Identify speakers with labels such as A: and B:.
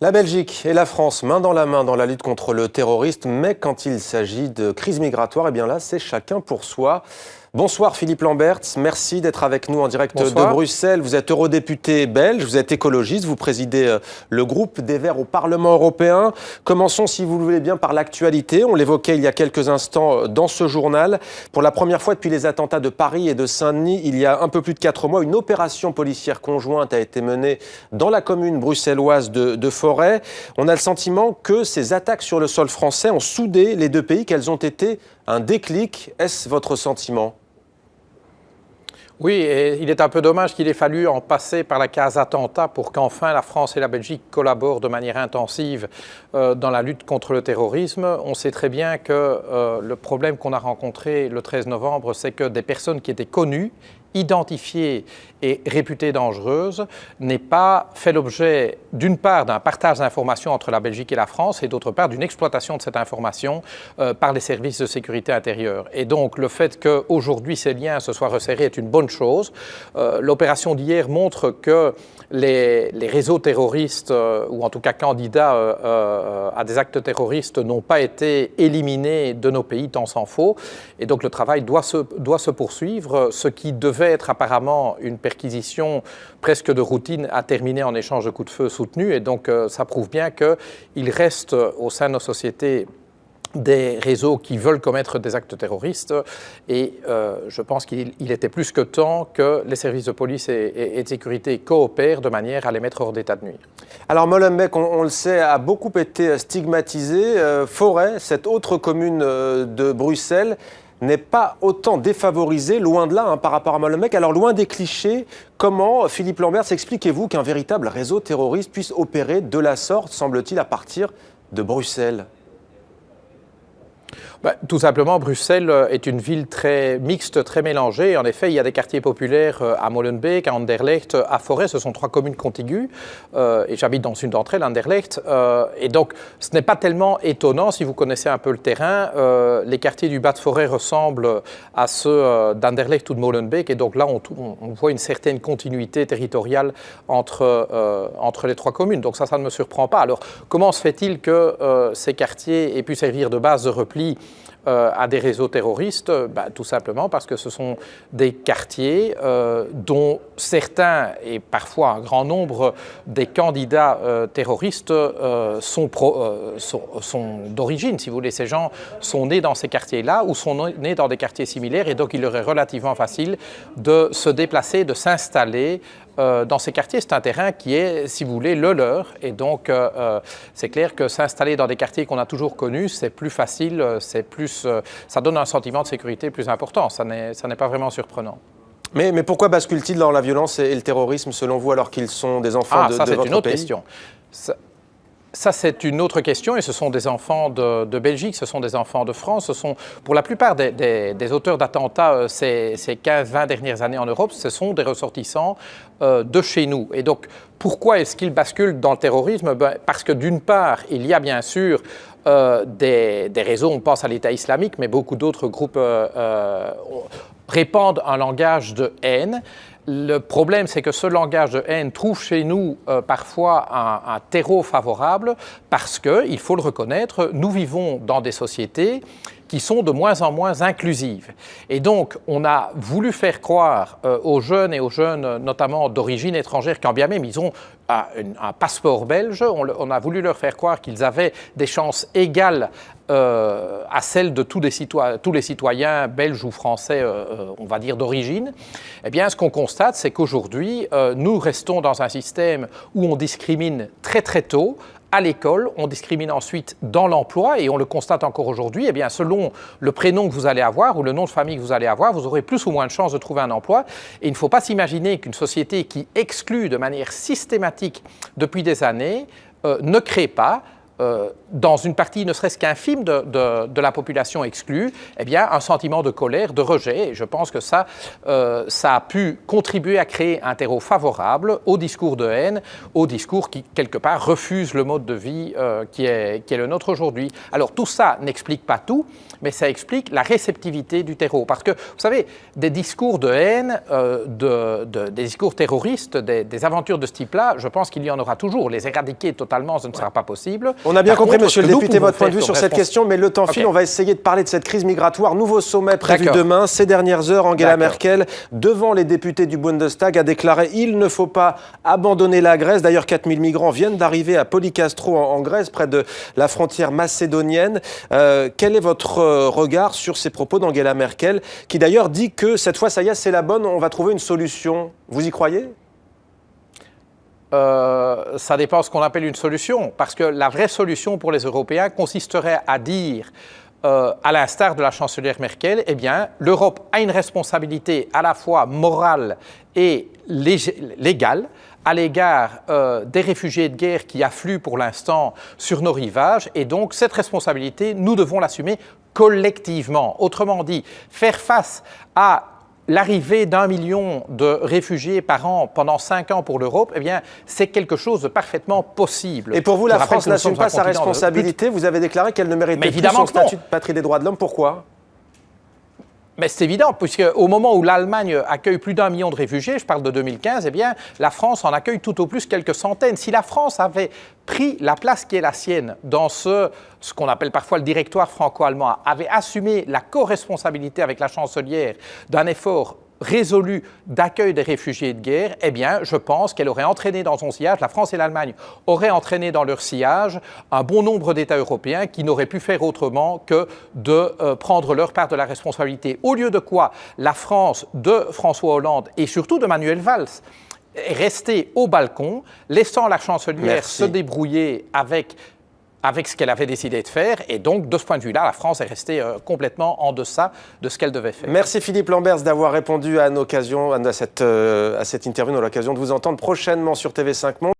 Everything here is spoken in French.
A: La Belgique et la France, main dans la lutte contre le terrorisme, mais quand il s'agit de crise migratoire, eh bien là, c'est chacun pour soi. Bonsoir Philippe Lamberts, merci d'être avec nous en direct
B: Bonsoir.
A: de Bruxelles. Vous êtes eurodéputé belge, vous êtes écologiste, vous présidez le groupe des Verts au Parlement européen. Commençons, si vous le voulez bien, par l'actualité. On l'évoquait il y a quelques instants dans ce journal. Pour la première fois depuis les attentats de Paris et de Saint-Denis, il y a un peu plus de 4 mois, une opération policière conjointe a été menée dans la commune bruxelloise de Forêt. On a le sentiment que ces attaques sur le sol français ont soudé les deux pays, qu'elles ont été un déclic. Est-ce votre sentiment ?
B: Oui, et il est un peu dommage qu'il ait fallu en passer par la case attentat pour qu'enfin la France et la Belgique collaborent de manière intensive dans la lutte contre le terrorisme. On sait très bien que le problème qu'on a rencontré le 13 novembre, c'est que des personnes qui étaient connues, identifiées et réputées dangereuses, n'aient pas fait l'objet d'une part d'un partage d'informations entre la Belgique et la France et d'autre part d'une exploitation de cette information par les services de sécurité intérieure. Et donc le fait qu'aujourd'hui ces liens se soient resserrés est une bonne chose. L'opération d'hier montre que les réseaux terroristes, ou en tout cas candidats à des actes terroristes, n'ont pas été éliminés de nos pays, tant s'en faut. Et donc le travail doit se poursuivre. Ce qui devait être apparemment une perquisition presque de routine a terminé en échange de coups de feu soutenus. Et donc ça prouve bien qu'il reste au sein de nos sociétés des réseaux qui veulent commettre des actes terroristes et je pense qu'il était plus que temps que les services de police et de sécurité coopèrent de manière à les mettre hors d'état de nuire.
A: Alors Molenbeek, on le sait, a beaucoup été stigmatisé. Forêt, cette autre commune de Bruxelles, n'est pas autant défavorisée, loin de là, par rapport à Molenbeek. Alors loin des clichés, comment, Philippe Lamberts, expliquez-vous qu'un véritable réseau terroriste puisse opérer de la sorte, semble-t-il, à partir de Bruxelles ?
B: Tout simplement, Bruxelles est une ville très mixte, très mélangée. En effet, il y a des quartiers populaires à Molenbeek, à Anderlecht, à Forêt. Ce sont 3 communes contiguës et j'habite dans une d'entre elles, Anderlecht. Et donc, ce n'est pas tellement étonnant si vous connaissez un peu le terrain. Les quartiers du bas de Forêt ressemblent à ceux d'Anderlecht ou de Molenbeek. Et donc là, on voit une certaine continuité territoriale entre les 3 communes. Donc ça ne me surprend pas. Alors, comment se fait-il que ces quartiers aient pu servir de base de repli à des réseaux terroristes? Tout simplement parce que ce sont des quartiers dont certains, et parfois un grand nombre des candidats terroristes sont d'origine, si vous voulez. Ces gens sont nés dans ces quartiers-là ou sont nés dans des quartiers similaires et donc il leur est relativement facile de se déplacer, de s'installer dans ces quartiers. C'est un terrain qui est, si vous voulez, le leur. Et donc, c'est clair que s'installer dans des quartiers qu'on a toujours connus, c'est plus facile, ça donne un sentiment de sécurité plus important. Ça n'est pas vraiment surprenant.
A: Mais pourquoi basculent-ils dans la violence et le terrorisme, selon vous, alors qu'ils sont des enfants de votre pays ?
B: Ça, c'est une autre question. Ça, c'est une autre question, et ce sont des enfants de Belgique, ce sont des enfants de France, ce sont, pour la plupart des auteurs d'attentats ces 15-20 dernières années en Europe, ce sont des ressortissants de chez nous. Et donc, pourquoi est-ce qu'ils basculent dans le terrorisme ? Parce que d'une part, il y a bien sûr des réseaux, on pense à l'État islamique, mais beaucoup d'autres groupes répandent un langage de haine. Le problème, c'est que ce langage de haine trouve chez nous parfois un terreau favorable parce que, il faut le reconnaître, nous vivons dans des sociétés qui sont de moins en moins inclusives. Et donc, on a voulu faire croire aux jeunes notamment d'origine étrangère, quand bien même ils ont un passeport belge, on a voulu leur faire croire qu'ils avaient des chances égales à celles de tous les citoyens belges ou français, on va dire, d'origine. Eh bien, ce qu'on constate, c'est qu'aujourd'hui, nous restons dans un système où on discrimine très très tôt. À l'école, on discrimine ensuite dans l'emploi et on le constate encore aujourd'hui, eh bien, selon le prénom que vous allez avoir ou le nom de famille que vous allez avoir, vous aurez plus ou moins de chances de trouver un emploi. Et il ne faut pas s'imaginer qu'une société qui exclut de manière systématique depuis des années ne crée pas dans une partie, ne serait-ce qu'infime de la population exclue, eh bien, un sentiment de colère, de rejet. Et je pense que ça a pu contribuer à créer un terreau favorable au discours de haine, au discours qui, quelque part, refuse le mode de vie qui est le nôtre aujourd'hui. Alors, tout ça n'explique pas tout, mais ça explique la réceptivité du terreau. Parce que, vous savez, des discours de haine, des discours terroristes, des aventures de ce type-là, je pense qu'il y en aura toujours. Les éradiquer totalement, ce ne sera pas possible.
A: On a bien
B: Par
A: compris,
B: contre,
A: monsieur le député, votre point de vue sur cette question, mais le temps file.
B: Ok.
A: On va essayer de parler de cette crise migratoire. Nouveau sommet prévu
B: D'accord.
A: demain. Ces dernières heures, Angela
B: D'accord.
A: Merkel, devant les députés du Bundestag, a déclaré « Il ne faut pas abandonner la Grèce ». D'ailleurs, 4000 migrants viennent d'arriver à Polykastro en Grèce, près de la frontière macédonienne. Quel est votre regard sur ces propos d'Angela Merkel, qui d'ailleurs dit que cette fois, ça y est, c'est la bonne, on va trouver une solution. Vous y croyez ?
B: Ça dépend de ce qu'on appelle une solution, parce que la vraie solution pour les Européens consisterait à dire, à l'instar de la chancelière Merkel, eh bien, l'Europe a une responsabilité à la fois morale et légale à l'égard des réfugiés de guerre qui affluent pour l'instant sur nos rivages, et donc cette responsabilité, nous devons l'assumer collectivement. Autrement dit, faire face à l'arrivée d'1 million de réfugiés par an pendant 5 ans pour l'Europe, eh bien, c'est quelque chose de parfaitement possible.
A: Et pour vous, la France n'assume pas sa responsabilité. Vous avez déclaré qu'elle ne méritait plus son statut de patrie des droits de l'homme. Pourquoi ?
B: Mais c'est évident, puisqu'au moment où l'Allemagne accueille plus d'1 million de réfugiés, je parle de 2015, eh bien, la France en accueille tout au plus quelques centaines. Si la France avait pris la place qui est la sienne dans ce qu'on appelle parfois le directoire franco-allemand, avait assumé la co-responsabilité avec la chancelière d'un effort résolu d'accueil des réfugiés de guerre, eh bien, je pense qu'elle aurait entraîné dans son sillage, la France et l'Allemagne auraient entraîné dans leur sillage un bon nombre d'États européens qui n'auraient pu faire autrement que de prendre leur part de la responsabilité. Au lieu de quoi, la France de François Hollande et surtout de Manuel Valls est restée au balcon, laissant la chancelière se débrouiller avec ce qu'elle avait décidé de faire. Et donc, de ce point de vue-là, la France est restée complètement en deçà de ce qu'elle devait faire.
A: Merci Philippe Lamberts d'avoir répondu à cette interview. On a l'occasion de vous entendre prochainement sur TV5 Monde.